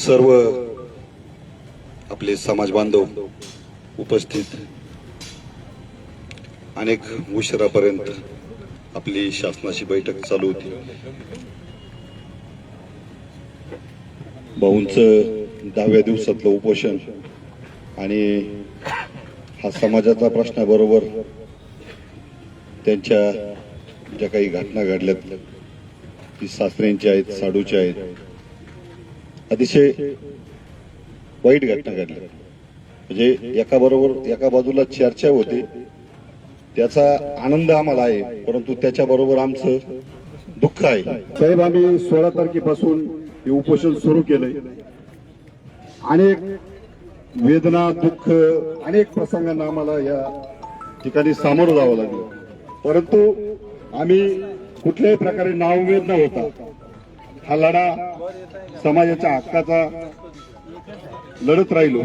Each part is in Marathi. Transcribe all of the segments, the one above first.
सर्व आपले समाज बांधव उपस्थित, अनेक उशिरापर्यंत आपली शासनाची बैठक चालू होती। भाऊंचं 10व्या दिवसातलं उपोषण आणि हा समाजाचा प्रश्नाबरोबर त्यांच्या ज्या काही घटना घडल्यात ती सासऱ्यांच्या आहेत, साडूच्या आहेत, अतिशय वाईट घटना घडल्या। म्हणजे एका बाजूला चर्चा होते, त्याचा आनंद आम्हाला आहे, परंतु त्याच्याबरोबर आमचं दुःख आहे। साहेब, आम्ही 16 तारखेपासून हे उपोषण सुरू केलंय। अनेक वेदना, दुःख, अनेक प्रसंगांना आम्हाला या ठिकाणी सामोरं जावं लागलं, परंतु आम्ही कुठल्याही प्रकारे नाउमेद न होता हा लढा समाजाच्या हक्काचा लढत राहिलो।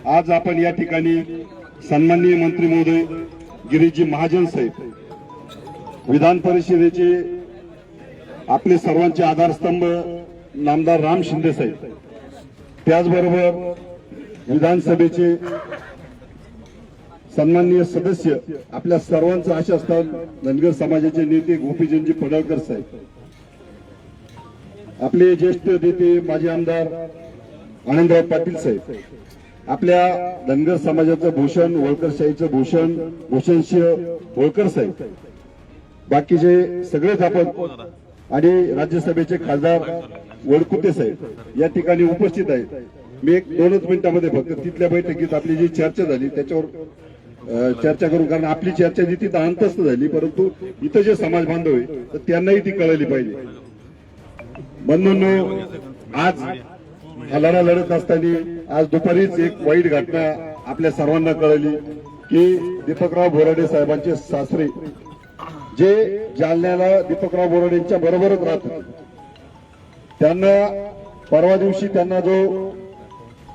आज आपण या ठिकाणी सन्माननीय मंत्री महोदय गिरीशजी महाजन साहेब, विधान परिषदेचे आपले सर्वांचे आधारस्तंभ नामदार राम शिंदे साहेब, त्याचबरोबर विधानसभेचे सन्माननीय सदस्य आपल्या सर्वांचं आशास्थान धनगर समाजाचे नेते गोपीचंदजी पडळकर साहेब, आपले ज्येष्ठ नेते माजी आमदार आनंदराव पाटील साहेब, आपल्या धनगर समाजाचं भूषण, होळकरशाहीचं भूषण भूषणसिंह होळकर साहेब, बाकीचे सगळेच आपण आणि राज्यसभेचे खासदार वडकुते साहेब या ठिकाणी उपस्थित आहेत। मी 2 मिनिटांमध्ये फक्त तिथल्या बैठकीत आपली जी चर्चा झाली त्याच्यावर चर्चा करू, कारण आपली चर्चा जी तिथं अंतस्थ झाली, परंतु इथं जे समाज बांधव आहे तर त्यांनाही ती कळली पाहिजे। म्हणून आज हा लढा लढत असताना आज दुपारीच एक वाईट घटना आपल्या सर्वांना कळली की दीपकराव बोराडे साहेबांचे सासरे, जे जालन्याला दीपकराव बोराडेंच्या बरोबरच राहत होते, त्यांना परवा दिवशी त्यांना जो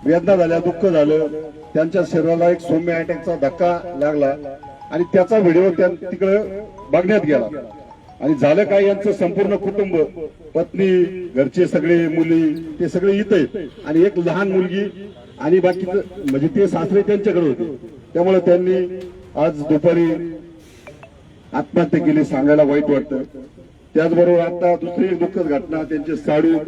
वेदना झाल्या, दुःख झालं, त्यांच्या शरीराला एक सौम्य अटॅकचा धक्का लागला आणि त्याचा व्हिडिओ तिकडे बघण्यात गेला। आणि झालं काय, यांचं संपूर्ण कुटुंब, पत्नी, घरचे सगळे, मुली, ते सगळे इथं आहेत आणि एक लहान मुलगी आणि बाकीचं म्हणजे ते सासरे त्यांच्याकडे होते, त्यामुळे त्यांनी आज दुपारी आत्महत्या केली। सांगायला वाईट वाटतं। त्याचबरोबर आता दुसरी एक दुःखद घटना, त्यांचे साडू,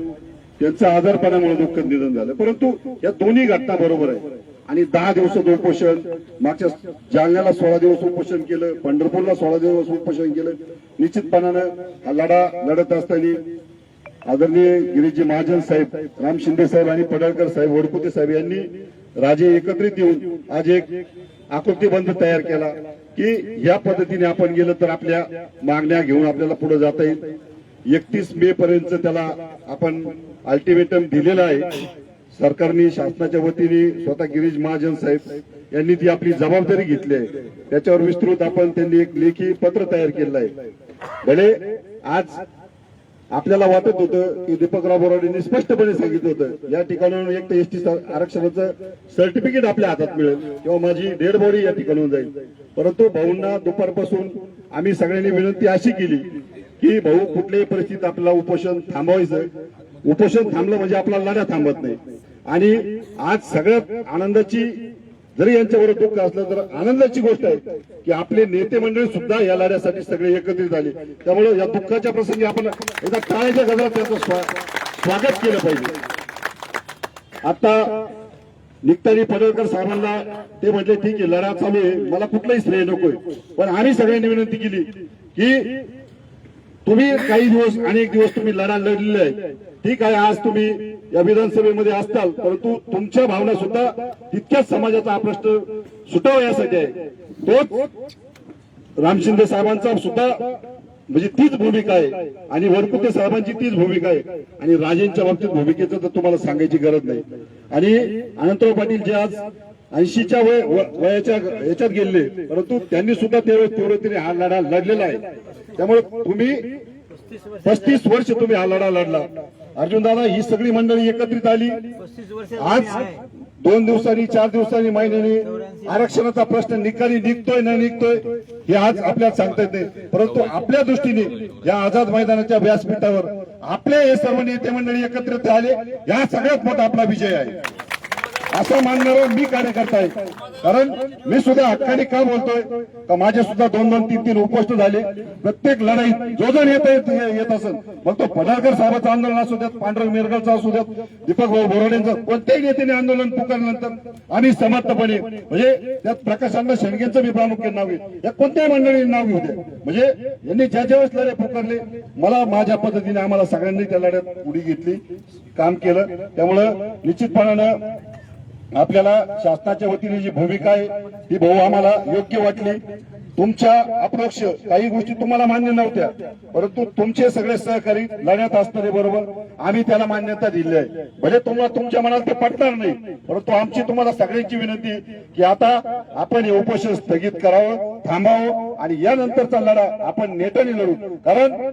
त्यांचं आजारपणामुळे दुःखद निधन झालं। परंतु या दोन्ही घटना बरोबर आहे आणि 10 दिवसाचं उपोषण, मागच्या जालन्याला 16 दिवस उपोषण केलं, पंढरपूरला 16 दिवस उपोषण केलं। निश्चितपणानं हा लढा लढत असताना आदरणीय गिरीशजी महाजन साहेब, राम शिंदे साहेब आणि पडळकर साहेब, वडकुते साहेब यांनी राजे एकत्रित येऊन आज एक आकृतीबंध तयार केला की या पद्धतीने आपण गेलं तर आपल्या मागण्या घेऊन आपल्याला पुढे जाता येईल। 31 मे पर्यंत त्याला आपण अल्टिमेटम दिलेला आहे। सरकारने, शासनाच्या वतीने स्वतः गिरीश महाजन साहेब यांनी ती आपली जबाबदारी घेतली आहे। त्याच्यावर विस्तृत आपण त्यांनी एक लेखी पत्र तयार केलं आहे। भले आज आपल्याला वाटत होतं की दीपकराव बोराडेंनी स्पष्टपणे सांगितलं होतं या ठिकाणाहून एक तर एसटी आरक्षणाचं सर्टिफिकेट आपल्या हातात मिळेल किंवा माझी डेड बॉडी या ठिकाणून जाईल, परंतु भाऊंना दुपारपासून आम्ही सगळ्यांनी विनंती अशी केली की भाऊ, कुठल्याही परिस्थितीत आपल्याला उपोषण थांबवायचं। उपोषण थांबलं म्हणजे आपला लढा थांबत नाही। आणि आज सगळ्यात आनंदाची, जरी यांच्याबरोबर दुःख असलं तर आनंदाची गोष्ट आहे की आपले नेते मंडळी सुद्धा या लढ्यासाठी सगळे एकत्रित झाले। त्यामुळे या दुःखाच्या प्रसंगी आपण एकदा टाळ्याच्या गजरात त्याचं स्वागत केलं पाहिजे। आता निघताना पडळकर साहेबांना ते म्हटले, ठीक आहे, लढा चालू आहे, मला कुठलाही श्रेय नकोय, पण आम्ही सगळ्यांनी विनंती केली की तुम्ही काही दिवस, अनेक दिवस तुम्ही लढा लढलेला आहे, ठीक आहे, आज तुम्ही या विधानसभेमध्ये असताल, परंतु तुमच्या भावना सुद्धा तितक्याच समाजाचा हा प्रश्न सुटावा यासाठी आहे। तोच राम शिंदे साहेबांचा सुद्धा म्हणजे तीच भूमिका आहे आणि वडकुते साहेबांची तीच भूमिका आहे आणि राजेंच्या बाबतीत भूमिकेचं तर तुम्हाला सांगायची गरज नाही। आणि अनंतराव पाटील जे आज 80च्या वयाच्या याच्यात गेले, परंतु त्यांनी सुद्धा तीव्रतेने हा लढा लढलेला आहे। त्यामुळे तुम्ही 35 वर्ष तुम्ही हा लढा लढला। अर्जुन दादा, ही सगळी मंडळी एकत्रित आली, आज 2 दिवसांनी, 4 दिवसांनी, महिन्यांनी आरक्षणाचा प्रश्न निकाली निघतोय न निघतोय हे आज आपल्याला सांगता येत नाही, परंतु आपल्या दृष्टीने या आझाद मैदानाच्या व्यासपीठावर आपले हे सर्व नेते मंडळी एकत्रित आले, या सगळ्यात मोठा आपला विजय आहे असं मानणारा मी कार्यकर्ता आहे. कारण मी सुद्धा हक्काने का बोलतोय का माझे सुद्धा 2-2, 3-3 उपोष्ट झाले. प्रत्येक लढाईत जो जण येत असेल, मग तो पडळकर साहेबांचं आंदोलन असू द्यात, पांडुरंग मिरगलचं असू द्यात, दीपक भाऊ बोराडेंचं, कोणत्याही नेत्याने आंदोलन पुकारल्यानंतर आम्ही समर्थपणे, म्हणजे त्यात प्रकाशांना शेंडगेंचं मी प्रामुख्याने नाव घेईल, या कोणत्याही मंडळीने नाव घेऊ दे, म्हणजे यांनी ज्या ज्या वेळेस लढे पुकारले, मला माझ्या पद्धतीने आम्हाला सगळ्यांनी त्या लढ्यात उडी घेतली, काम केलं. त्यामुळं निश्चितपणानं आपल्याला शासनाच्या वतीने जी भूमिका आहे ती भाऊ आम्हाला योग्य वाटली. तुमच्या अप्रोक्ष काही गोष्टी तुम्हाला मान्य नव्हत्या, परंतु तुमचे सगळे सहकारी लढ्यात असणारे बरोबर आम्ही त्याला मान्यता दिली आहे. भले तुम्हाला तुमच्या मनात ते पटणार नाही, परंतु आमची तुम्हाला सगळ्यांची विनंती की आता आपण हे उपोषण स्थगित करावं, थांबावं आणि यानंतरचा लढा आपण नेटाने लढू. कारण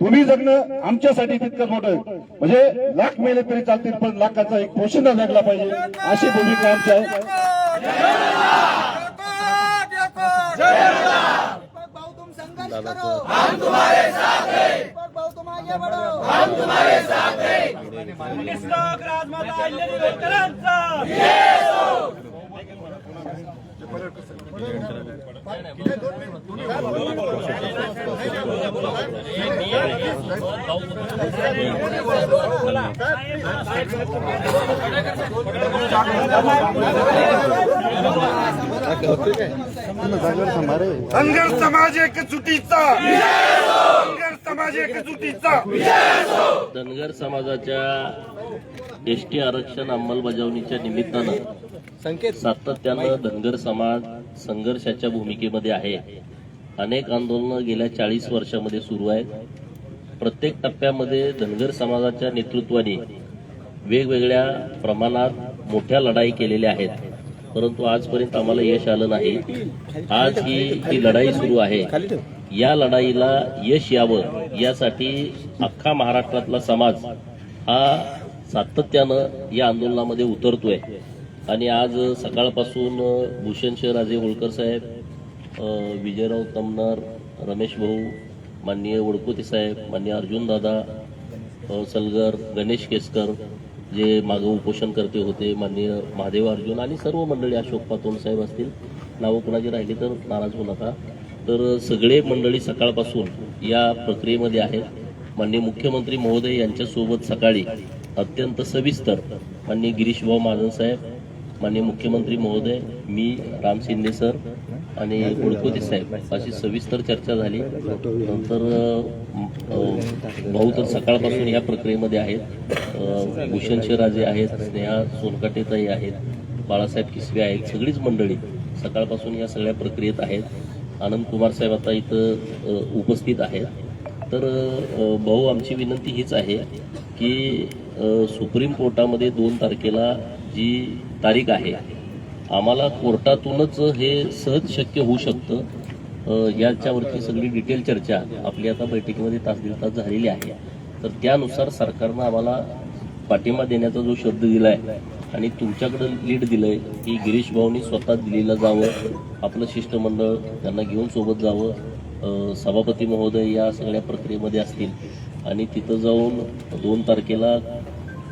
तुम्ही जगणं आमच्यासाठी तितकंच मोठं आहे. म्हणजे लाख मेले तरी चालतील, पण लाखाचा एक पोशिंदा जगला पाहिजे, अशी भूमिका आमची आहे. भाऊ तुम संघर्ष करो, हम तुम्हारे साथ हैं। भाऊ तुम आगे बढ़ो, हम तुम्हारे साथ हैं। निष्ठाक राजमाता अहिल्यादेवी होळकरांचा जय हो। धनगर समाज एकजुटीचा, धनगर समाज एकजुटीचा. धनगर समाजाच्या एसटी आरक्षण अंमलबजावणीच्या निमित्तानं सातत्यानं धनगर समाज संघर्षाच्या भूमिकेमध्ये आहे. अनेक आंदोलनं गेल्या 40 वर्षामध्ये सुरू आहेत. प्रत्येक टप्प्यामध्ये धनगर समाजाच्या नेतृत्वाने वेगवेगळ्या प्रमाणात मोठ्या लढाई केलेल्या आहेत, परंतु आजपर्यंत आम्हाला यश आलं नाही. आज ही लढाई सुरू आहे. या लढाईला यश यावं यासाठी अख्खा महाराष्ट्रातला समाज हा सातत्यानं या आंदोलनामध्ये उतरतोय. आणि आज सकाळपासून भूषणसिंह राजे होळकर साहेब, विजयराव तमनार, रमेश भाऊ, माननीय वडकुते साहेब, माननीय अर्जुनदादा सलगर, गणेश केसकर जे मागं उपोषण करते होते, माननीय महादेव अर्जुन आणि सर्व मंडळी, अशोक पातोंड साहेब असतील, नावं कुणाची राहिली तर नाराज होऊ नका. तर सगळे मंडळी सकाळपासून या प्रक्रियेमध्ये आहेत. माननीय मुख्यमंत्री महोदय यांच्यासोबत सकाळी अत्यंत सविस्तर माननीय गिरीश भाऊ महाजन साहेब, माननीय मुख्यमंत्री महोदय, मी, राम शिंदे सर आणि वडकुते साहेब अशी सविस्तर चर्चा झाली. नंतर भाऊ तर सकाळपासून या प्रक्रियेमध्ये आहेत. भूषणसिंह राजे आहेत, स्नेहा सोनकाटेताई आहेत, बाळासाहेब किसवे आहेत, सगळीच मंडळी सकाळपासून या सगळ्या प्रक्रियेत आहेत. आनंद कुमार साहेब आता इथं उपस्थित आहेत. तर भाऊ, आमची विनंती हीच आहे की सुप्रीम कोर्टामध्ये 2 तारखेला जी तारीख आहे, आम्हाला कोर्टातूनच हे सहज शक्य होऊ शकतं. याच्यावरची सगळी डिटेल चर्चा आपली आता बैठकीमध्ये तास 1.5 तास झालेली आहे. तर त्यानुसार सरकारनं आम्हाला पाठिंबा देण्याचा जो शब्द दिलाय आणि तुमच्याकडे लीड दिलंय की गिरीश भाऊनी स्वतः दिल्लीला जावं, आपलं शिष्टमंडळ त्यांना घेऊन सोबत जावं, सभापती महोदय या सगळ्या प्रक्रियेमध्ये असतील आणि तिथं जाऊन 2 तारखेला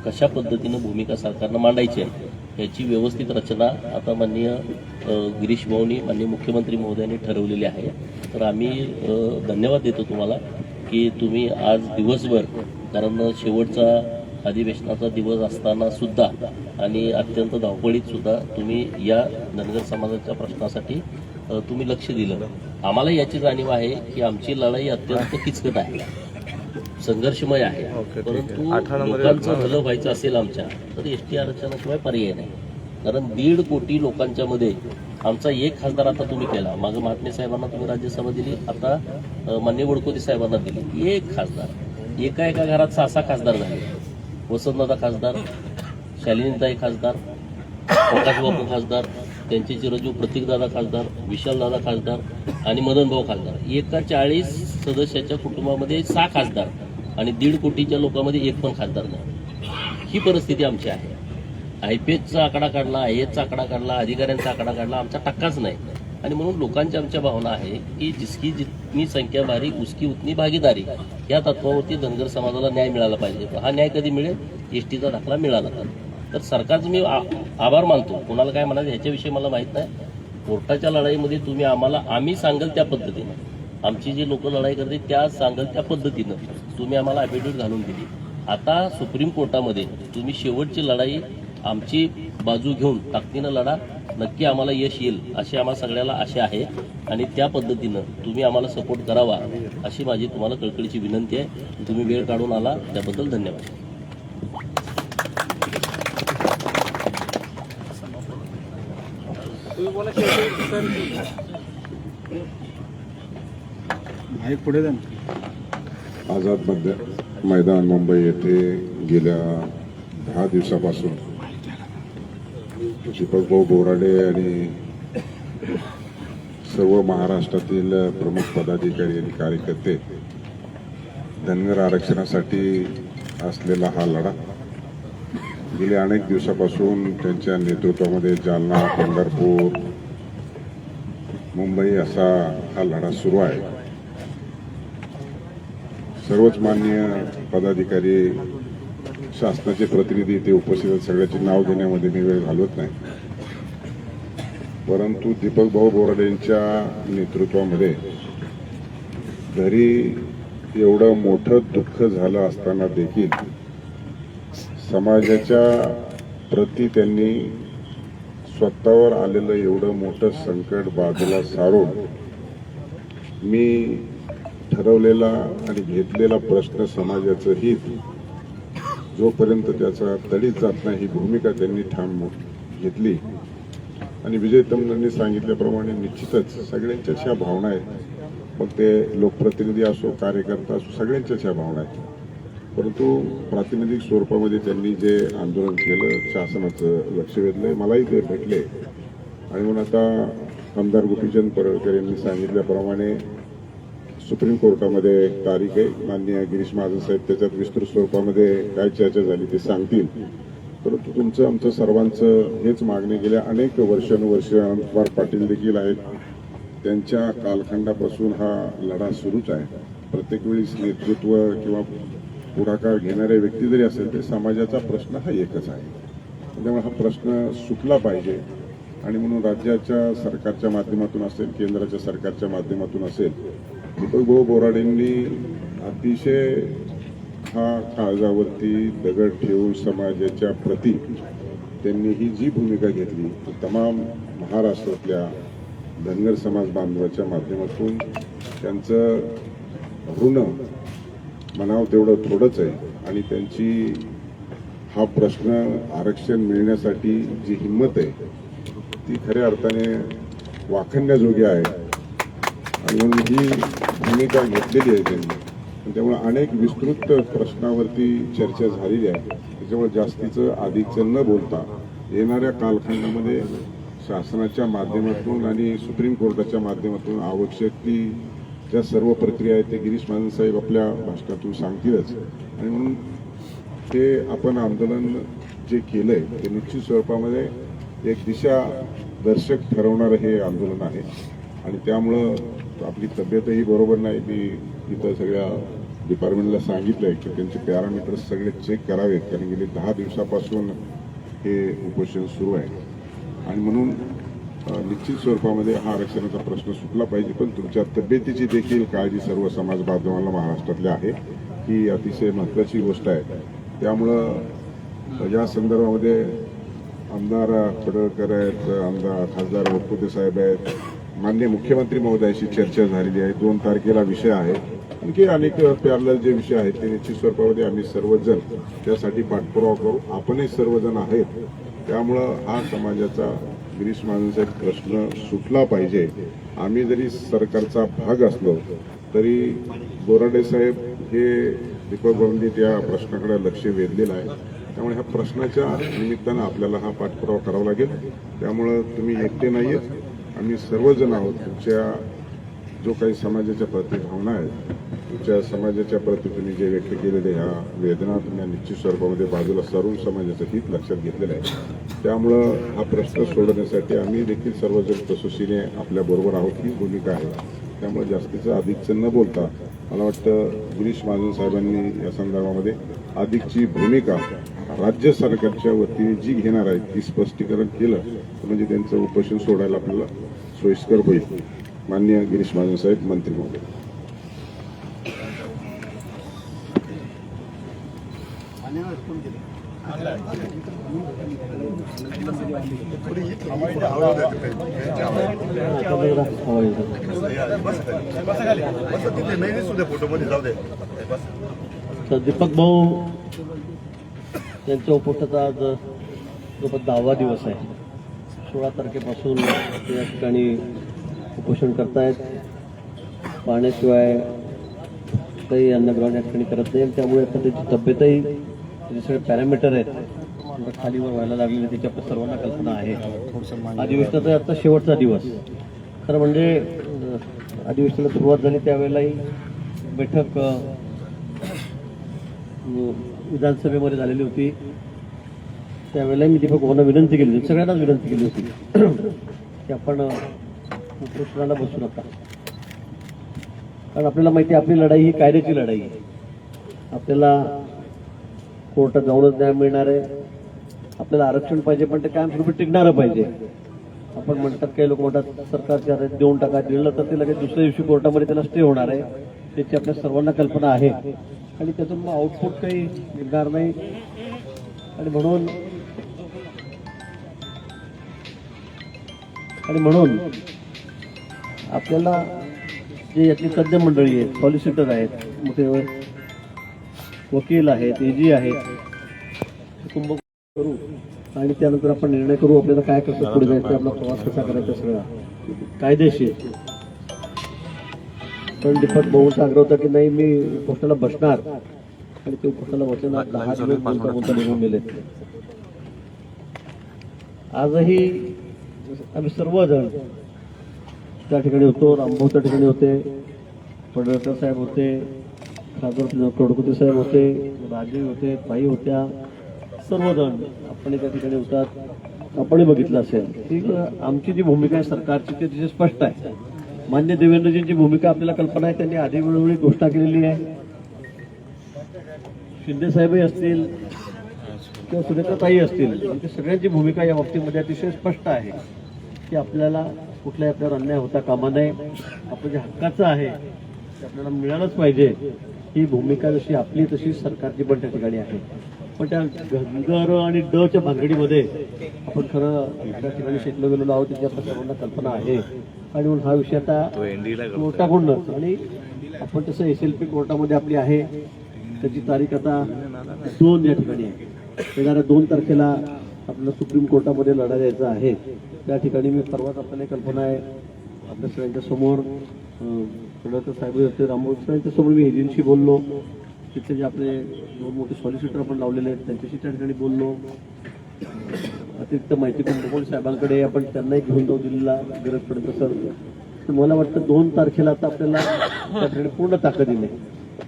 कशा पद्धतीनं भूमिका सरकारनं मांडायची आहे याची व्यवस्थित रचना आता माननीय गिरीश भाऊनी, माननीय मुख्यमंत्री महोदयांनी ठरवलेली आहे. तर आम्ही धन्यवाद देतो तुम्हाला की तुम्ही आज दिवसभर, कारण शेवटचा अधिवेशनाचा दिवस असताना सुद्धा आणि अत्यंत धावपळीत सुद्धा तुम्ही या धनगर समाजाच्या प्रश्नासाठी तुम्ही लक्ष दिलं. आम्हाला याची जाणीव आहे की आमची लढाई अत्यंत किचकट आहे, संघर्षमय आहे, परंतु लोकांचं भलं व्हायचं असेल आमच्या तर एसटी आरक्षणाशिवाय पर्याय नाही. कारण 1.5 कोटी लोकांच्या मध्ये आमचा एक खासदार आता तुम्ही केला. मागं महात्मे साहेबांना तुम्ही राज्यसभा दिली, आता माननीय वडकुते साहेबांना दिली. एक खासदार, एका घरात 6 खासदार झाले. वसंतदादा खासदार, शालिनीताई खासदार, प्रकाश बापू खासदार, त्यांचे चिरंजीव प्रतीकदादा खासदार, विशालदादा खासदार आणि मदनभाऊ खासदार. एका 40 सदस्याच्या कुटुंबामध्ये 6 खासदार आणि 1.5 कोटीच्या लोकांमध्ये एक पण खासदार नाही. ही परिस्थिती आमची आहे. आयपीएसचा आकडा काढला, आयएसचा आकडा काढला, अधिकाऱ्यांचा आकडा काढला, आमचा टक्काच नाही. आणि म्हणून लोकांच्या आमच्या भावना आहे की जिसकी जितनी संख्या भारी उसकी उतनी भागीदारी या तत्वावरती धनगर समाजाला न्याय मिळाला पाहिजे. हा न्याय कधी मिळेल? एसटीचा दाखला मिळाला तर सरकारचं मी आभार मानतो. कोणाला काय म्हणायचं ह्याच्याविषयी मला माहित नाही. कोर्टाच्या लढाईमध्ये तुम्ही आम्हाला आम्ही सांगाल त्या पद्धतीनं आमची जी लोक लढाई करते त्या सांगाल त्या पद्धतीनं तुम्ही आम्हाला ॲफिडेव्हिट घालून दिली. आता सुप्रीम कोर्टामध्ये तुम्ही शेवटची लढाई आमची बाजू घेऊन ताकदीनं लढा, नक्की आम्हाला यश येईल अशी आम्हाला सगळ्याला आशा आहे आणि त्या पद्धतीनं तुम्ही आम्हाला सपोर्ट करावा अशी माझी तुम्हाला कळकळीची विनंती आहे. तुम्ही वेळ काढून आला त्याबद्दल धन्यवाद. आझाद मैदान मुंबई येथे गेल्या 10 दिवसापासून दीपकभाऊ बोराडे आणि सर्व महाराष्ट्रातील प्रमुख पदाधिकारी आणि कार्यकर्ते धनगर आरक्षणासाठी असलेला हा लढा गेल्या अनेक दिवसापासून त्यांच्या नेतृत्वामध्ये जालना, पंढरपूर, मुंबई असा हा लढा सुरू आहे. सर्वच मान्य पदाधिकारी, शासनाचे प्रतिनिधी इथे उपस्थित आहेत. सगळ्याची नाव घेण्यामध्ये मी वेळ घालवत नाही, परंतु दीपकभाऊ बोराडे यांच्या नेतृत्वामध्ये घरी एवढं मोठं दुःख झालं असताना देखील समाजाच्या प्रती त्यांनी स्वतःवर आलेलं एवढं मोठं संकट बाजूला सारून मी ठरवलेला आणि घेतलेला प्रश्न समाजाचं हित जोपर्यंत त्याचा तडीत जात नाही ही भूमिका त्यांनी ठाम घेतली. आणि विजय तमनांनी सांगितल्याप्रमाणे निश्चितच सगळ्यांच्याच ह्या भावना आहेत. मग ते लोकप्रतिनिधी असो, कार्यकर्ता असो, सगळ्यांच्याच ह्या भावना आहेत. परंतु प्रातिनिधिक स्वरूपामध्ये त्यांनी जे आंदोलन केलं, शासनाचं लक्ष वेधलंय, मलाही ते भेटले. आणि म्हणून आता आमदार गोपीचंद पडळकर यांनी सांगितल्याप्रमाणे सुप्रीम कोर्टामध्ये एक तारीख आहे. माननीय गिरीश महाजन साहेब त्याच्यात विस्तृत स्वरूपामध्ये काय चर्चा झाली ते सांगतील. परंतु तुमचं आमचं सर्वांचं हेच मागणी गेल्या अनेक वर्षानुवर्ष अनंत कुमार पाटील देखील आहेत. त्यांच्या कालखंडापासून हा लढा सुरूच आहे. प्रत्येक वेळीस नेतृत्व किंवा पुढाकार घेणारे व्यक्ती जरी असेल तरी समाजाचा प्रश्न हा एकच आहे. त्यामुळे हा प्रश्न सुटला पाहिजे. आणि म्हणून राज्याच्या सरकारच्या माध्यमातून असेल, केंद्राच्या सरकारच्या माध्यमातून असेल, दीपकभाऊ बोराडेंनी अतिशय हा काळजावरती दगड ठेवून समाजाच्या प्रती त्यांनी ही जी भूमिका घेतली ती तमाम महाराष्ट्रातल्या धनगर समाज बांधवाच्या माध्यमातून त्यांचं ऋण म्हणावं तेवढं थोडंच आहे. आणि त्यांची हा प्रश्न आरक्षण मिळण्यासाठी जी हिंमत आहे ती खऱ्या अर्थाने वाखण्याजोगी आहे. आणि म्हणून ही भूमिका घेतलेली आहे त्यांनी. त्यामुळे अनेक विस्तृत प्रश्नावरती चर्चा झालेली आहे. त्याच्यामुळे जास्तीचं अधिकचं न बोलता येणाऱ्या कालखंडामध्ये शासनाच्या माध्यमातून आणि सुप्रीम कोर्टाच्या माध्यमातून आवश्यक ती ज्या सर्व प्रक्रिया आहेत ते गिरीश महाजन साहेब आपल्या भाषणातून सांगतीलच. आणि म्हणून ते आपण आंदोलन जे केलंय ते निश्चित स्वरूपामध्ये एक दिशा दर्शक ठरवणारं हे आंदोलन आहे. आणि त्यामुळं आपली तब्येतही बरोबर नाही. मी इथं सगळ्या डिपार्टमेंटला सांगितलंय की त्यांचे पॅरामीटर्स सगळे चेक करावेत, कारण गेले 10 दिवसापासून हे उपोषण सुरू आहे. आणि म्हणून निश्चित स्वरूपामध्ये हा आरक्षणाचा प्रश्न सुटला पाहिजे. पण तुमच्या तब्येतीची देखील काळजी सर्व समाज बांधवांना महाराष्ट्रातल्या आहे, ही अतिशय महत्त्वाची गोष्ट आहे. त्यामुळं या संदर्भामध्ये आमदार पडळकर आहेत, आमदार खासदार वटपुते साहेब आहेत, माननीय मुख्यमंत्री महोदयाशी चर्चा झालेली आहे. 2 तारखेला विषय आहे. आणखी अनेक पॅरलल जे विषय आहेत ते निश्चित स्वरूपामध्ये आम्ही सर्वजण त्यासाठी पाठपुरावा करू. आपणही सर्वजण आहेत. त्यामुळं हा समाजाचा गिरीश महाजन साहेब प्रश्न सुटला पाहिजे. आम्ही जरी सरकारचा भाग असलो तरी बोराडे साहेब हे दीपक भाऊंनी त्या प्रश्नाकडे लक्ष वेधलेलं आहे. त्यामुळे ह्या प्रश्नाच्या निमित्तानं आपल्याला हा पाठपुरावा करावा लागेल. त्यामुळं तुम्ही एकटे नाही आहेत, आम्ही सर्वजण आहोत. तुमच्या जो काही समाजाच्या प्रति भावना आहेत तुमच्या समाजाच्या प्रती तुम्ही जे व्यक्त केलेले ह्या वेदना तुम्ही निश्चित स्वरूपामध्ये बाजूला सारून समाजाचं हित लक्षात घेतलेलं आहे. त्यामुळं हा प्रश्न सोडवण्यासाठी आम्ही देखील सर्वजण कसोशीने आपल्याबरोबर आहोत ही भूमिका आहे. त्यामुळे जास्तीचं अधिकचं न बोलता मला वाटतं गिरीश महाजन साहेबांनी या संदर्भामध्ये अधिकची भूमिका राज्य सरकारच्या वतीने जी घेणार आहे ती स्पष्टीकरण केलं तर म्हणजे त्यांचं उपोषण सोडायला आपल्याला सोयीस्कर होईल. माननीय गिरीश महाजन साहेब, मंत्री महोदय. तर दीपक भाऊ यांच्या उपोषणाचा आज जवळपास 10वा दिवस आहे. 16 तारखेपासून ते या ठिकाणी उपोषण करतायत. पाण्याशिवाय काही अन्नग्रहण या ठिकाणी करत नाही. त्यामुळे आता त्याची तब्येतही त्याचे सगळे पॅरामीटर आहेत खालीवर व्हायला लागलेले त्याची आपल्या सर्वांना कल्पना आहे. अधिवेशनाचा आता शेवटचा दिवस. खरं म्हणजे अधिवेशनाला सुरुवात झाली त्यावेळेलाही बैठक विधानसभेमध्ये झालेली होती. त्यावेळेला मी दीपक भाऊंना विनंती केली होती, सगळ्यांनाच विनंती केली होती की आपण उपोषणाला बसू नका. कारण आपल्याला माहिती आहे आपली लढाई ही कायद्याची लढाई आहे. आपल्याला कोर्टात जाऊनच न्याय मिळणार आहे. आपल्याला आरक्षण पाहिजे पण ते कायमस्वरूपी टिकणारं पाहिजे. आपण म्हणतात काही लोक म्हणतात सरकारचे आदेश देऊन टाका, दिलं तर ते लगेच दुसऱ्या दिवशी कोर्टामध्ये त्याला स्टे होणार आहे. त्याची आपल्या सर्वांना कल्पना आहे आणि त्यातून मग आउटपुट काही निघणार नाही. आणि म्हणून आपल्याला जे यातली तज्ज्ञ मंडळी आहेत, सॉलिसिटर आहेत, मोठे वकील आहेत, एजी आहेत, कुटुंब करू आणि त्यानंतर आपण निर्णय करू आपल्याला काय कसं पुढे जायचं, आपला प्रवास कसा करायचा सगळा कायदेशीर. पण दीपक भाऊंचा आग्रह होता की नाही मी उपोषणाला बसणार आणि ते उपोषणाला बसल्यानं 10 दिवस बोलता निघून गेले. आजही आम्ही सर्वजण त्या ठिकाणी होतो. रामभाऊ त्या ठिकाणी होते, पडळकर साहेब होते, खासदार कडकुते साहेब होते, राजे होते, ताई होत्या, सर्वजण आपण त्या ठिकाणी होतात. आपणही बघितलं असेल की आमची जी भूमिका आहे सरकारची ती तिथे स्पष्ट आहे. मान्य देवेंद्रजींची भूमिका आपल्याला कल्पना आहे, त्यांनी आधी वेळोवेळी घोषणा केलेली आहे. शिंदे साहेबही असतील किंवा सुनेत्राताई असतील, त्यांची सगळ्यांची भूमिका या बाबतीमध्ये अतिशय स्पष्ट आहे की आपल्याला कुठल्याही आपल्यावर अन्याय होता कामा नये. आपलं जे हक्काचं आहे ते आपल्याला मिळालंच पाहिजे. ही भूमिका जशी आपली तशी सरकारची पण त्या ठिकाणी आहे. पण त्या घनगर आणि डच्या भानगडीमध्ये आपण खरं त्या ठिकाणी शेतलो गेलेलो आहोत त्याची आपल्या सर्वांना कल्पना आहे. आणि म्हणून हा विषय आता कोर्टाकडूनच आणि आपण तसं SLP कोर्टामध्ये आपली आहे. त्याची तारीख आता 2 या ठिकाणी आहे. येणाऱ्या 2 तारखेला आपल्याला सुप्रीम कोर्टामध्ये लढा द्यायचा आहे. त्या ठिकाणी मी परवाच आपल्याला कल्पना आहे आपल्या सगळ्यांच्या समोर पडळकर साहेब होते, रामभाऊ सगळ्यांच्या समोर मी एजंटशी बोललो. तिथले जे आपले 2 मोठे सॉलिसिटर आपण लावलेले आहेत त्यांच्याशी त्या ठिकाणी बोललो. अतिरिक्त माहिती कुंभकोण साहेबांकडे आपण त्यांनाही घेऊन जाऊ दिल्लीला गरज पडेल तसं. तर मला वाटतं 2 तारखेला आता आपल्याला त्या ठिकाणी पूर्ण ताकदीने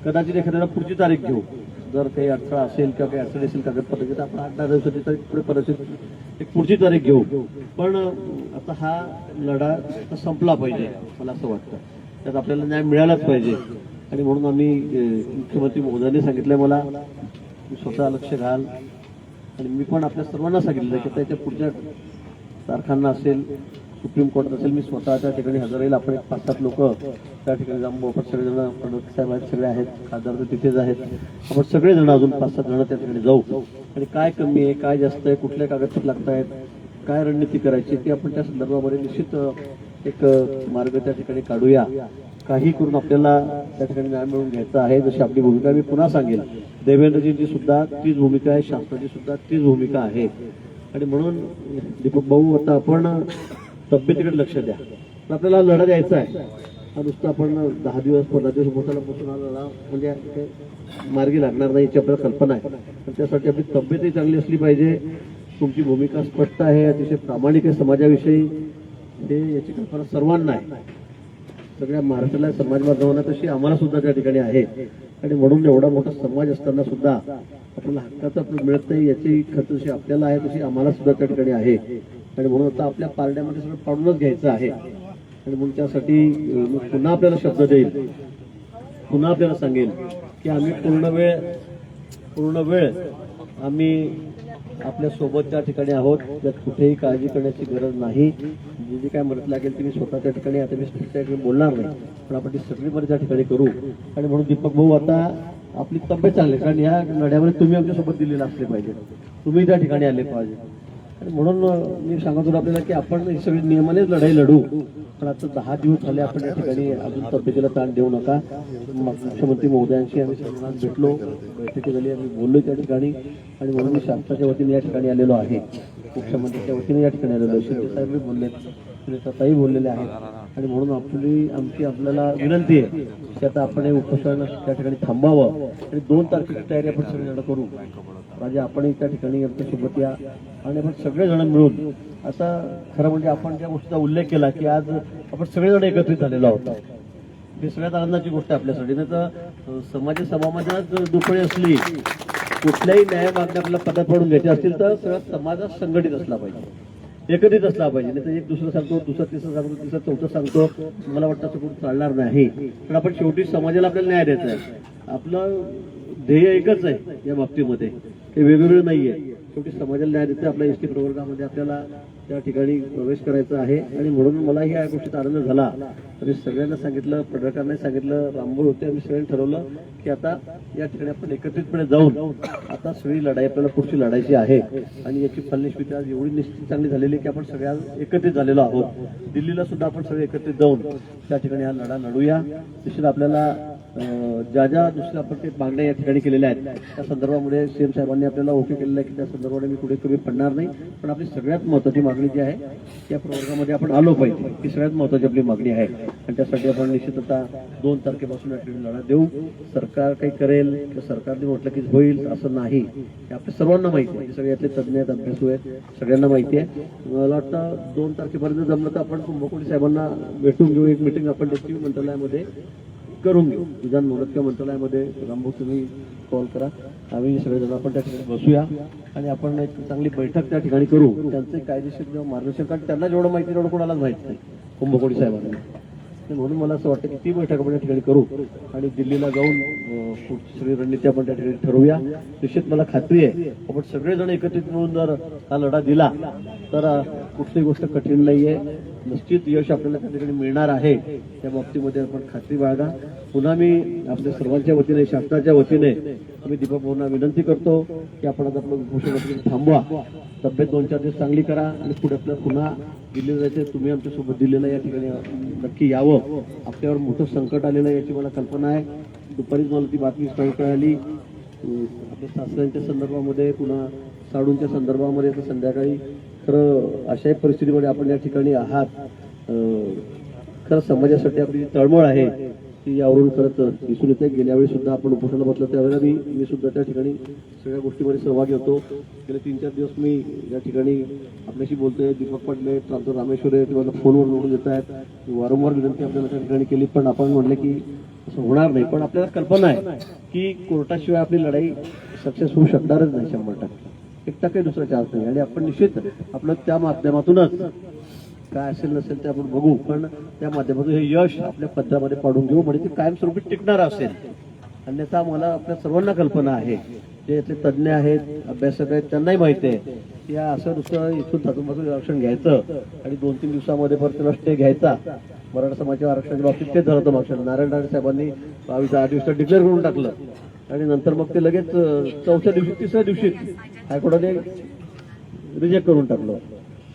कदाचित एखाद्याला पुढची तारीख घेऊ. जर काही अडथळा असेल किंवा काही अडचण असेल कागदपत्राची तर आपण 8-10 दिवसाची तारीख पुढे परत एक पुढची तारीख घेऊ. पण आता हा लढा संपला पाहिजे मला असं वाटतं. त्यात आपल्याला न्याय मिळालाच पाहिजे. आणि म्हणून आम्ही मुख्यमंत्री महोदयांनी सांगितलंय मला स्वतः लक्ष घाल आणि मी पण आपल्या सर्वांना सांगितलं की त्याच्या पुढच्या तारखांना असेल सुप्रीम कोर्टात असेल मी स्वतः त्या ठिकाणी हजर राहील. आपण 5-7 लोक त्या ठिकाणी जाऊन सगळेजण फडणवीस साहेब आहेत, सगळे आहेत, खासदार तर तिथेच आहेत. आपण सगळेजण अजून 5-7 जण त्या ठिकाणी जाऊ आणि काय कमी आहे, काय जास्त आहे, कुठले कागदपत्र लागत आहेत, काय रणनीती करायची ती आपण त्या संदर्भामध्ये निश्चित एक मार्ग त्या ठिकाणी काढूया. काही करून आपल्याला त्या ठिकाणी न्याय मिळवून घ्यायचा आहे. जशी आपली भूमिका मी पुन्हा सांगेल देवेंद्रजींची सुद्धा तीच भूमिका आहे, शासनाची सुद्धा तीच भूमिका आहे. आणि म्हणून दीपक भाऊ आता आपण तब्येतीकडे लक्ष द्या. आपल्याला लढा द्यायचा आहे. हा नुसतं आपण 10 दिवस 15 दिवस मोठ्याला पोचून लढा म्हणजे मार्गी लागणार नाही याची आपल्याला कल्पना आहे. पण त्यासाठी आपली तब्येतही चांगली असली पाहिजे. तुमची भूमिका स्पष्ट आहे, अतिशय प्रामाणिक आहे समाजाविषयी, हे याची कल्पना सर्वांना आहे. सगळ्या महाराष्ट्राला समाज बांधवांना तशी आम्हाला सुद्धा त्या ठिकाणी आहे. आणि म्हणून एवढा मोठा समाज असताना सुद्धा आपल्याला हक्काचं आपलं मिळत नाही याची खत जशी आपल्याला आहे तशी आम्हाला सुद्धा त्या ठिकाणी आहे. आणि म्हणून आता आपल्या पारड्यामध्ये सगळं पाडूनच घ्यायचं आहे. आणि म्हणून त्यासाठी मी पुन्हा आपल्याला शब्द देईल, पुन्हा आपल्याला सांगेल की आम्ही पूर्ण वेळ आम्ही आपल्या सोबत त्या ठिकाणी आहोत. त्यात कुठेही काळजी करण्याची गरज नाही. जी काय मदत लागेल ती मी स्वतः त्या ठिकाणी, आता मी त्या ठिकाणी बोलणार नाही, पण आपण ती सगळी मदत त्या ठिकाणी करू. आणि म्हणून दीपक भाऊ आता आपली तब्येत चांगली, कारण या लढ्यामध्ये तुम्ही आमच्यासोबत दिलेले असले पाहिजे, तुम्ही त्या ठिकाणी आले पाहिजे. आणि म्हणून मी सांगत होतो आपल्याला की आपण ही सगळी नियमानेच लढाई लढू. पण आता 10 दिवस झाले आपण या ठिकाणी अजून तब्येतीला ताण देऊ नका. मुख्यमंत्री महोदयांशी आम्ही सर्वांना भेटलो, बैठकी झाली, आम्ही बोललो त्या ठिकाणी. आणि म्हणून मी शासनाच्या वतीने या ठिकाणी आलेलो आहे, मुख्यमंत्र्यांच्या वतीने या ठिकाणी आलेलो. शिंदे साहेब बोलले, सुरेखाताई बोललेले आहेत. आणि म्हणून आमची आपल्याला विनंती आहे की आता आपण हे उपोषण त्या ठिकाणी थांबावं आणि 2 तारखेची तयारी आपण सगळेजण करू. म्हणजे आपण त्या ठिकाणी आमच्यासोबत या आणि आपण सगळेजण मिळून, आता खरं म्हणजे आपण ज्या गोष्टीचा उल्लेख केला की आज आपण सगळेजण एकत्रित झालेलो आहोत, ही सगळ्यात आनंदाची गोष्ट आपल्यासाठी. नाही तर समाज समाजात दुफळी असली, कुठल्याही न्याय मागण्या आपल्याला पदात पडून घ्यायचे असतील तर सगळा समाज संघटित असला पाहिजे, एकत्रित असला पाहिजे. नाही तर एक दुसरं सांगतो, दुसरं तिसरं सांगतो, तिसरं चौथं सांगतो, मला वाटतं असं कुठं चालणार नाही. पण आपण शेवटी समाजाला आपल्याला न्याय द्यायचा आहे. आपलं ध्येय एकच आहे या बाबतीमध्ये, हे वेगवेगळं नाहीये. शेवटी समाजाला न्याय देते. आपल्या एसटी प्रवर्गामध्ये आपल्याला त्या ठिकाणी प्रवेश करायचा आहे. आणि म्हणून मलाही या गोष्टीचा आनंद झाला. तरी सगळ्यांना सांगितलं, पडळकरांना सांगितलं, रामभाऊ होते, आम्ही सगळ्यांनी ठरवलं की आता या ठिकाणी आपण एकत्रितपणे जाऊन आता सगळी लढाई आपल्याला पुढची लढायची आहे. आणि याची फलनिश्चिती आज एवढी निश्चित चांगली झालेली की आपण सगळ्या एकत्रित झालेलो आहोत. दिल्लीला सुद्धा आपण सगळे एकत्रित जाऊन त्या ठिकाणी हा लढा लढूया. निश्चित आपल्याला ज्या दुसऱ्या आपण ते मागण्या या ठिकाणी केलेल्या आहेत त्या संदर्भामध्ये सीएम साहेबांनी आपल्याला ओके केलेलं आहे की त्या संदर्भाने मी कुठे कमी पडणार नाही. पण आपली सगळ्यात महत्त्वाची मागणी जी आहे त्या प्रवर्गामध्ये आपण आलो पाहिजे, ही सगळ्यात महत्त्वाची आपली मागणी आहे. आणि त्यासाठी आपण निश्चित आता 2 तारखेपासून या ठिकाणी लढा देऊ. सरकार काही करेल किंवा सरकारने म्हटलं की होईल असं नाही, हे आपल्या सर्वांना माहिती आहे. सगळे यातले तज्ज्ञ आहेत, अभ्यासू आहेत, सगळ्यांना माहिती आहे. मला वाटतं 2 तारखेपर्यंत जमलं तर आपण कुंभकोणी साहेबांना भेटून घेऊ. एक मिटिंग आपण एसटी मंत्रालयामध्ये करून घेऊ, विधान मोलटकर मंत्रालयामध्ये. रामभाऊ तुम्ही कॉल करा, आम्ही सगळेजण आपण त्या ठिकाणी बसूया आणि आपण एक चांगली बैठक त्या ठिकाणी करू. त्यांचे कायदेशीर मार्गदर्शन, कारण त्यांना जेवढं माहिती तेवढं कोणालाच माहिती नाही कुंभकोणी साहेबांना. म्हणून मला असं वाटतं की ती बैठक आपण या ठिकाणी करू आणि दिल्लीला जाऊन पुढची सगळी रणनीती आपण त्या ठिकाणी ठरवूया. निश्चित मला खात्री आहे आपण सगळेजण एकत्रित मिळून जर हा लढा दिला तर कुठली गोष्ट कठीण नाहीये. निश्चित यश आपल्याला त्या ठिकाणी मिळणार आहे, त्या बाबतीमध्ये आपण खात्री बाळगा. पुन्हा मी आपल्या सर्वांच्या वतीने, शासनाच्या वतीने मी दीपक भाऊंना विनंती करतो की आपण आता आपलं उपोषण थांबवा, तब्येत 2-4 दिवस चांगली करा आणि पुढे आपल्याला पुन्हा दिल्लीला जायचं. तुम्ही आमच्यासोबत दिल्लीला या ठिकाणी नक्की यावं. आपल्यावर मोठं संकट आलेलं आहे याची मला कल्पना आहे. दुपारीच मला ती बातमी कळाली आपल्या सासऱ्यांच्या संदर्भामध्ये, पुन्हा साडूंच्या संदर्भामध्ये. तर संध्याकाळी खरं अशाही परिस्थितीमध्ये आपण या ठिकाणी आहात. खरं समाजासाठी आपली जी तळमळ आहे ती यावरून खरंच दिसून येते. गेल्या वेळी सुद्धा आपण उपोषणाला बसलो त्यावेळेला मी सुद्धा त्या ठिकाणी सगळ्या गोष्टीमध्ये सहभागी होतो. गेले 3-4 दिवस मी या ठिकाणी आपल्याशी बोलतोय. दीपक पाटले, प्रांत रामेश्वरे तुम्हाला फोनवर निवडून देत आहेत. वारंवार विनंती आपल्याला त्या ठिकाणी केली, पण आपण म्हणले की असं होणार नाही. पण आपल्याला कल्पना आहे की कोर्टाशिवाय आपली लढाई सक्सेस होऊ शकणारच नाही 100%. 1% दुसरा चान्स नाही. आणि आपण निश्चित आपलं त्या माध्यमातूनच काय असेल नसेल ते आपण बघू, पण त्या माध्यमातून हे यश आपल्या पत्रामध्ये पाडून घेऊ, म्हणजे ते कायमस्वरूपी टिकणार असेल. अन्यथा मला आपल्या सर्वांना कल्पना आहे, जे यातले तज्ज्ञ आहेत, अभ्यासक आहेत, त्यांनाही माहिती आहे की असं दुसरं इथून थातून आरक्षण घ्यायचं आणि 2-3 दिवसामध्ये परत त्याला स्टे घ्यायचा. मराठा समाजाच्या आरक्षणाच्या बाबतीत तेच झालं होतं मागच्या नारायण राणे साहेबांनी 22-8 दिवसात डिक्लेअर करून टाकलं आणि नंतर मग ते लगेच 4थ्या दिवशी 3ऱ्या दिवशी हायकोर्टाने रिजेक्ट करून टाकलं.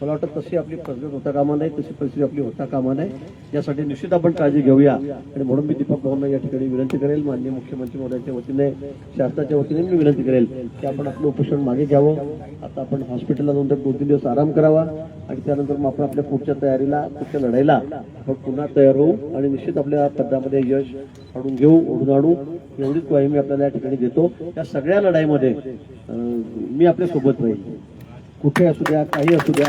मला वाटतं तशी आपली पद्धत होता कामा नाही, तशी परिस्थिती आपली होता कामा नाही. यासाठी निश्चित आपण काळजी घेऊया. आणि म्हणून मी दीपक भाऊंना या ठिकाणी विनंती करेल, माननीय मुख्यमंत्री महोदयांच्या वतीने, शासनाच्या वतीने मी विनंती करेल की आपण आपलं उपोषण मागे घ्यावं. आता आपण हॉस्पिटलला जाऊन 2-3 दिवस आराम करावा आणि त्यानंतर मग आपण आपल्या पुढच्या तयारीला, पुढच्या लढाईला आपण पुन्हा तयार होऊ आणि निश्चित आपल्या पदामध्ये यश काढून घेऊ, ओढून आणू. एवढीच ग्वाही मी आपल्याला या ठिकाणी देतो. या सगळ्या लढाईमध्ये मी आपल्या सोबत राहील, कुठे असू द्या, काही असू द्या,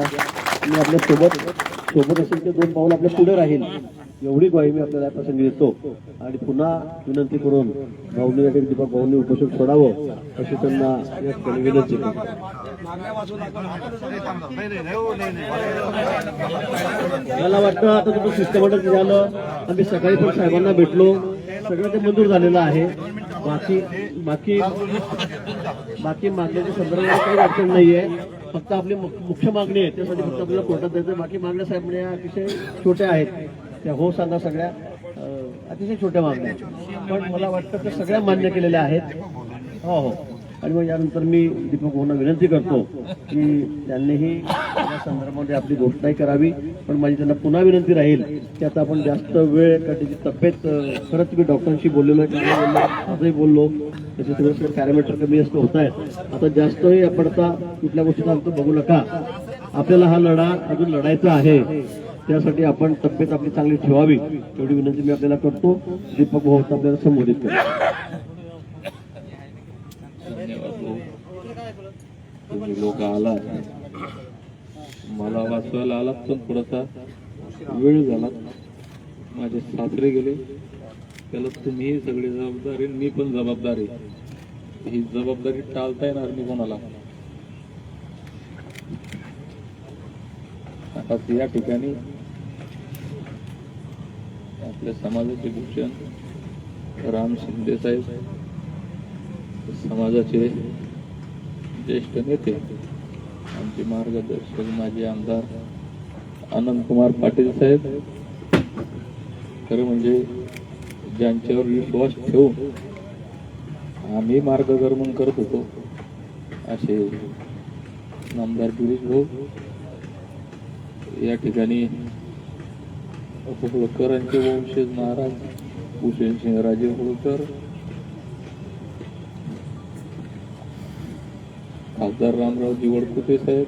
मी आपल्या सोबत असेल ते 2 पाऊल आपल्या पुढे राहील. एवढी ग्वाही मी आपल्याला या प्रसंगी देतो आणि पुन्हा विनंती करून भाऊनी या ठिकाणी दीपक भाऊंनी उपोषण सोडावं अशी त्यांना या ठिकाणी विनंती करतो. मला वाटतं आता तुमचं सिस्टमॅटिक झालं. आम्ही सकाळी पण साहेबांना भेटलो, सगळं ते मंजूर झालेलं आहे. बाकी बाकी बाकी मागण्याच्या संदर्भात काही अडचण नाहीये. फक्त आपली मुख्य मागणी आहे त्यासाठी फक्त आपल्याला कोर्टात जायचं. बाकी मागण्या साहेब म्हणजे अतिशय छोट्या आहेत, त्या हो सांगा सगळ्या अतिशय छोट्या मागण्या, पण मला वाटतं त्या सगळ्या मान्य केलेल्या आहेत. हो हो. आणि मग यानंतर मी दीपक भाऊंना विनंती करतो की त्यांनीही या संदर्भामध्ये आपली घोषणाही करावी. पण माझी त्यांना पुन्हा विनंती राहील की आता आपण जास्त वेळ त्याची तब्येत खरंच मी डॉक्टरांशी बोललेलो आहे, आजही बोललो, त्याचे सगळे पॅरामीटर कमी जास्त होत आहेत. आता जास्तही आपण आता कुठल्या गोष्टीचा अर्थ बघू नका. आपल्याला हा लढा अजून लढायचा आहे, त्यासाठी आपण तब्येत आपली चांगली ठेवावी एवढी विनंती मी आपल्याला करतो. दीपक भाऊ आपल्याला संबोधित करतो. तुम्ही लोक आला, मला वाचवायला आलात पण थोडासा वेळ झाला. माझे सासरे गेले, त्याला तुम्ही सगळी जबाबदारी, मी पण जबाबदारी. ही जबाबदारी टाळता येणार नाही कोणाला. आता या ठिकाणी आपल्या समाजाचे भूषण राम शिंदे साहेब, समाजाचे ज्येष्ठ नेते, आमचे मार्गदर्शक माजी आमदार अनंत कुमार पाटील साहेब, खरं म्हणजे ज्यांच्यावर विश्वास ठेवून आम्ही मार्गक्रमण करत होतो असे नामदार गिरीश भाऊ, या ठिकाणी होळकरांचे वंशज महाराज भूषणसिंहराजे होळकर, खासदार रामरावजी वडकुटे साहेब,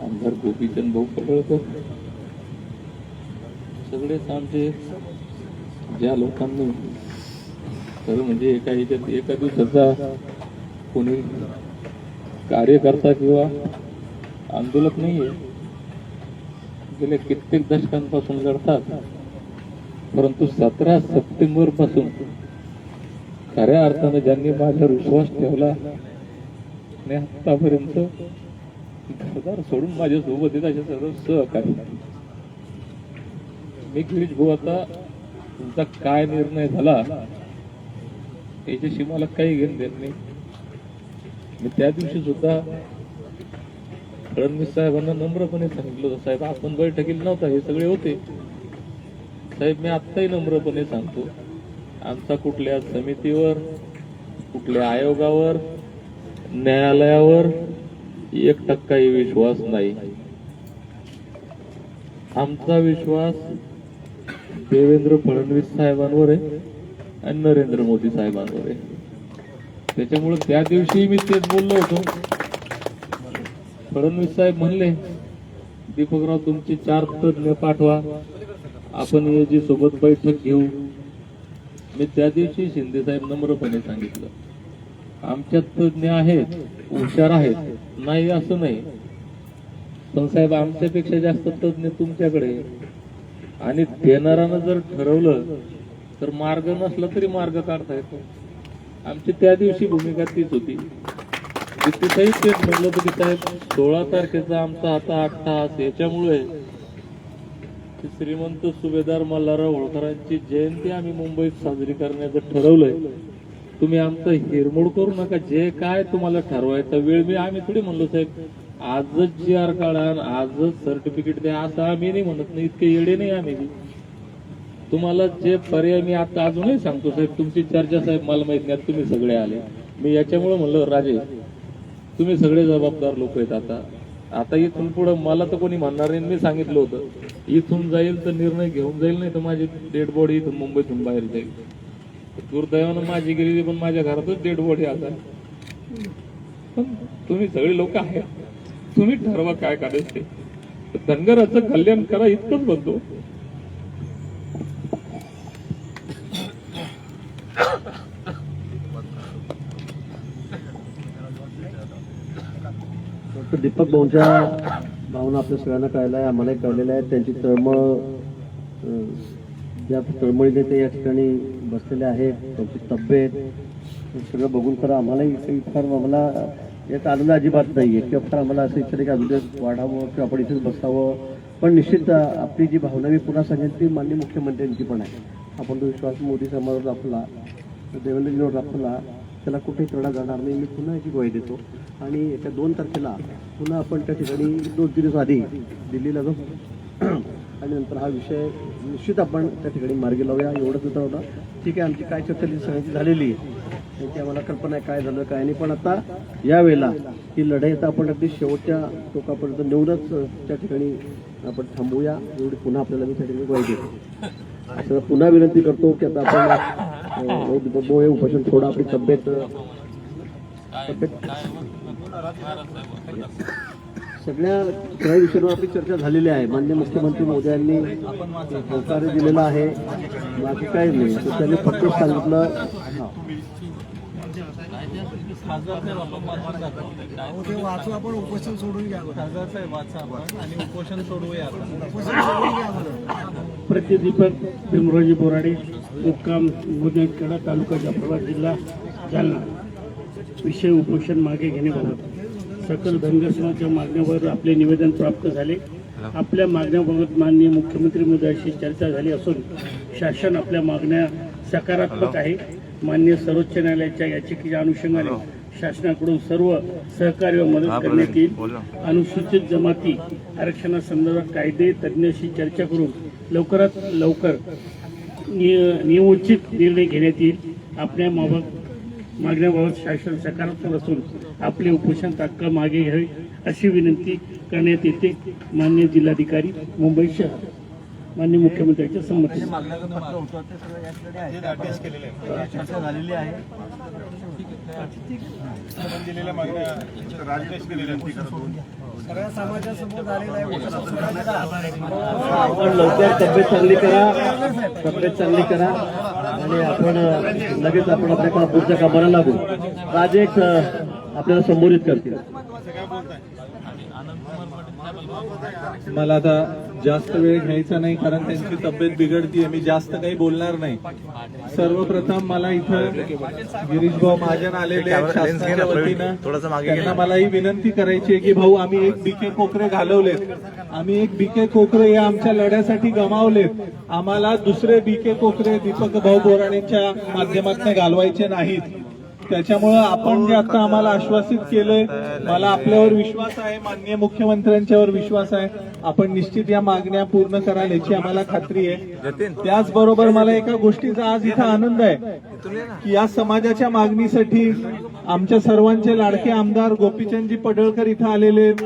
आमदार गोपीचंद भाऊ पडळकर, सगळेच आमचे ज्या लोकांनी खरं म्हणजे एका दिवसाचा कोणी कार्यकर्ता किंवा आंदोलक नाहीये, गेल्या कित्येक दशकांपासून लढतात. परंतु 17 सप्टेंबर पासून खऱ्या अर्थानं ज्यांनी माझ्यावर विश्वास ठेवला आणि आतापर्यंत घरदार सोडून माझ्या सोबत येत असे सर्व सहकारी. मी गिरीश भाऊ, आता तुमचा काय निर्णय झाला याच्याशी मला काही घेणं देत नाही. मी त्या दिवशी सुद्धा फडणवीस साहेबांना नम्रपणे सांगितलं होतं, साहेब आपण बैठकीला नव्हता, हे सगळे होते. साहेब मी आत्ताही नम्रपणे सांगतो, आमचा कुठल्या समितीवर, कुठल्या आयोगावर, न्यायालयावर 1% विश्वास नाही. आमचा विश्वास देवेंद्र फडणवीस साहेबांवर आहे आणि नरेंद्र मोदी साहेबांवर आहे. त्याच्यामुळे त्या दिवशी मी तेच बोललो होतो. फडणवीस साहेब म्हणले, दीपकराव तुमची 4 तज्ञ पाठवा, आपण याची सोबत बैठक घेऊ. मी त्या दिवशी शिंदे साहेब नम्रपणे सांगितलं, आमच्यात तज्ञ आहेत, हुशार आहेत, नाही असं नाही, पण साहेब आमच्यापेक्षा जास्त तज्ञ तुमच्याकडे. आणि देणारानं जर ठरवलं तर मार्ग नसला तरी मार्ग काढता येतो. आमची त्या दिवशी भूमिका तीच होती. तिथेही तेच म्हटलं होतं की साहेब 16 तारखेचा आमचा आता 8 तास याच्यामुळे श्रीमंत सुभेदार मल्हारराव होळकरांची जयंती आम्ही मुंबईत साजरी करण्याचं ठरवलंय. तुम्ही आमचं हिरमोड करू नका, जे काय तुम्हाला ठरवायचा वेळ मी आम्ही थोडी म्हणलो साहेब आजच GR काढा, आजच सर्टिफिकेट द्या, असं आम्ही नाही म्हणत नाही, इतके येडे नाही आम्ही. तुम्हाला जे पर्याय मी आता अजूनही सांगतो साहेब, तुमची चर्चा साहेब मला माहित नाही, तुम्ही सगळे आले. मी याच्यामुळे म्हणलं राजे तुम्ही सगळे जबाबदार लोक आहेत. आता इथून पुढे मला तर कोणी म्हणणार नाही. मी सांगितलं होतं इथून जाईल तर निर्णय घेऊन जाईल, नाही तर माझी डेड बॉडी इथून मुंबईतून बाहेर जाईल. दुर्दैवानं माझी गेलेली, पण माझ्या घरातच डेड बॉडी आता. पण तुम्ही सगळे लोक आहेत, तुम्ही ठरवा काय करायचं ते. धनगराचं कल्याण करा इतकंच म्हणतो. दीपक भाऊंच्या भावना आपल्या सगळ्यांना कळल्या आहे, आम्हालाही कळलेल्या आहेत. त्यांची तळमळ ज्या तळमळी नेते या ठिकाणी बसलेले आहेत, त्यांची तब्येत हे सगळं बघून खरं आम्हालाही काही फार आम्हाला याचा आनंद अजिबात नाही आहे किंवा फार आम्हाला असं इच्छा की अजून वाढावं किंवा आपण इथेच बसावं. पण निश्चित आपली जी भावना मी पुन्हा सांगेन ती माननीय मुख्यमंत्र्यांची पण आहे. आपण तो विश्वास मोदी समाजावर दाखवला, देवेंद्रजीवर दाखवला, त्याला कुठेही तडा जाणार नाही. मी पुन्हा याची ग्वाही देतो आणि येत्या 2 तारखेला पुन्हा आपण त्या ठिकाणी 2-3 दिवस आधी दिल्लीला जाऊ आणि नंतर हा विषय निश्चित आपण त्या ठिकाणी मार्गी लावूया. एवढंच होता. ठीक आहे, आमची काय चर्चा सगळ्यांची झालेली आहे, त्याची आम्हाला कल्पना आहे काय झालं काय नाही. पण आता यावेळेला ही लढाई आता आपण अगदी शेवटच्या टोकापर्यंत नेऊनच त्या ठिकाणी आपण थांबूया, एवढी पुन्हा आपल्याला मी त्या ठिकाणी ग्वाही देतो. असं पुन्हा विनंती करतो की आता आपण उपोषण थोडं आपली तब्येत सगळ्या विषयांवर आपली चर्चा झालेली आहे. माननीय मुख्यमंत्री महोदयांनी सहकार्य दिलेलं आहे, बाकी काही नाही. तर त्यांनी फक्त सांगितलं वाचू आपण उपोषण सोडून घ्या आणि उपोषण सोडूया. प्रतिदीपक भीमरावजी बोराडे, मुक्काम मुदखेडा, तालुका जाफराबाद, जिल्हा जालना. विषय उपोषण मागे घेण्याबाबत सकल धनगर समाजाच्या मागण्यावर आपले निवेदन प्राप्त झाले. आपल्या मागण्याबाबत माननीय मुख्यमंत्री महोदयांशी चर्चा झाली असून शासन आपल्या मागण्या सकारात्मक आहे. माननीय सर्वोच्च न्यायालयाच्या याचिकेच्या अनुषंगाने शासनाकडून सर्व सहकार्य व मदत करण्यात येईल. अनुसूचित जमाती आरक्षणासंदर्भात कायदे तज्ज्ञांशी चर्चा करून लवकरात लवकर नियोजित निर्णय घेण्यात येईल. आपल्या मागण्याबाबत शासन सकारात्मक असून आपले उपोषण तात्काळ मागे घ्यावे अशी विनंती करण्यात येते. माननीय जिल्हाधिकारी, मुंबई शहर. माननीय मुख्यमंत्र्यांच्या संमती. चर्चा झालेली आहे. सगळ्या समाजासमोर झालेला आहे. आपण लवकर तब्येत चांगली करा आणि आपण लगेच आपण आपल्या पुढच्या कामाला लागू. राजेश आपल्याला संबोधित करतील. मला आता जास्त वेळ घ्यायचा नाही कारण त्यांची तब्येत बिघडतीये. मी जास्त काही बोलणार नाही. सर्वप्रथम मला इथं गिरीश भाऊ महाजन आलेले आहेत शासनाच्या वतीनं. त्यांना मला ही विनंती करायची आहे की भाऊ, आम्ही एक बीके कोकरे घालवलेत, आम्ही एक बीके कोकरे या आमच्या लढ्यासाठी गमावलेत. आम्हाला दुसरे बीके कोकरे दीपक भाऊ बोराडेंच्या माध्यमातून घालवायचे नाहीत. त्याच्यामुळं आपण जे आता आम्हाला आश्वासित केलंय, मला आपल्यावर विश्वास आहे, माननीय मुख्यमंत्र्यांच्यावर विश्वास आहे. आपण निश्चित या मागण्या पूर्ण कराल याची आम्हाला खात्री आहे. त्याचबरोबर मला एका गोष्टीचा आज इथं आनंद आहे की या समाजाच्या मागणीसाठी आमच्या सर्वांचे लाडके आमदार गोपीचंदजी पडळकर इथं आलेले आहेत.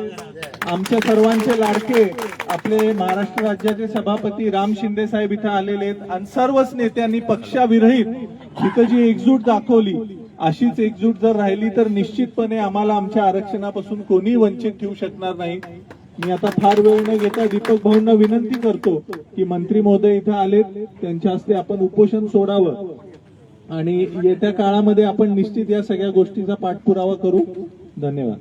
आमच्या सर्वांचे लाडके आपले महाराष्ट्र राज्याचे सभापती राम शिंदे साहेब इथं आलेले आहेत. आणि सर्वच नेत्यांनी पक्षाविरहित इथं जी एकजूट दाखवली, अशीच एकजूट जर राहिली तर निश्चितपणे आम्हाला आमच्या आरक्षणापासून कोणी वंचित ठेवू शकणार नाही. मी आता फार वेळ न घेता दीपक भाऊंना विनंती करतो की मंत्री महोदय इथं आलेत, त्यांच्या हस्ते आपण उपोषण सोडावं आणि येत्या काळामध्ये आपण निश्चित या सगळ्या गोष्टीचा पाठपुरावा करू. धन्यवाद.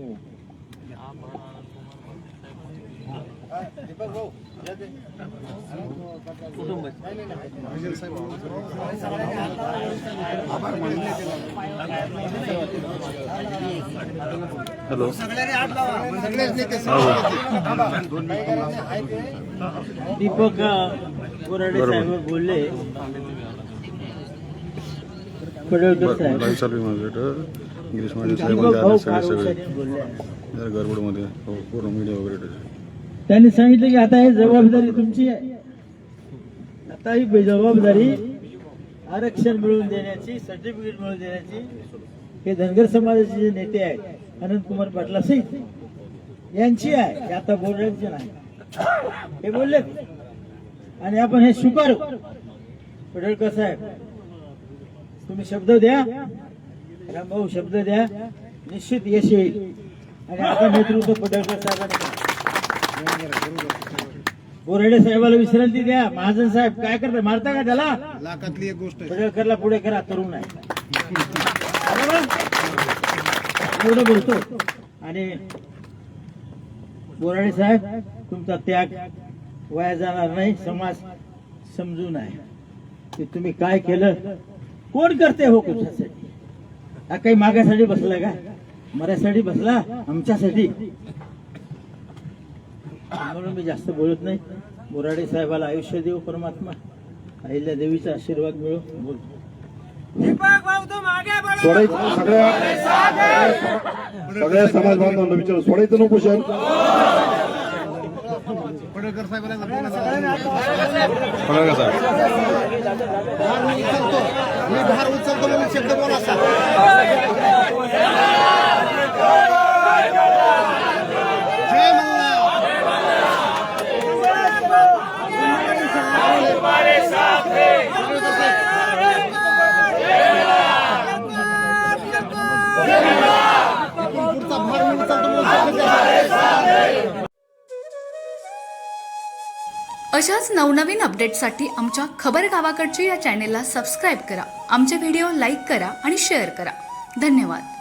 हॅलो. सगळ्यांनी हात लावा. सगळेच नेते दीपक बोराडे साहेब बोलले. पडळकर साहेब गडबडमध्ये पूर्ण मीडिया वगैरे त्यांनी सांगितलं की आता ही जबाबदारी तुमची आहे. आता ही जबाबदारी आरक्षण मिळवून देण्याची, सर्टिफिकेट मिळवून देण्याची हे धनगर समाजाचे जे नेते आहेत अनंतकुमार पाटील सहित यांची आहे. हे आता बोलायचे नाही, हे बोलले आणि आपण हे स्वीकारू. पडळकर साहेब, तुम्ही शब्द द्या, रामभाऊ शब्द द्या, निश्चित यश येईल. आणि आता नेतृत्व पडळकर साहेबांनी. बोराडे साहेबाला विश्रांती द्या. महाजन साहेब काय करता, मारता का त्याला? लाखातली एक गोष्ट पडळकरला पुढे करा, तरुण आहे. एवढं बोलतो. आणि बोराडे साहेब, तुमचा त्याग वाया जाणार नाही. समाज समजून आहे की तुम्ही काय केलं, कोण करते हो कुठल्यासाठी. हा काही मागासाठी बसला का, मराठीसाठी बसला, आमच्यासाठी. म्हणून मी जास्त बोलत नाही. बोराडे साहेबाला आयुष्य देव परमात्मा, अहिल्या देवीचा आशीर्वाद मिळो. बोलतो दीपक भाऊ तुम आगे बढ़ो. सोडायचं सगळ्या समाज बांधवांना विचार, सोडायचं उपोषण. अशाच नवनवीन अपडेट्ससाठी आमच्या खबर गावाकडची या चॅनेलला सबस्क्राईब करा. आमचे व्हिडिओ लाईक करा आणि शेअर करा. धन्यवाद.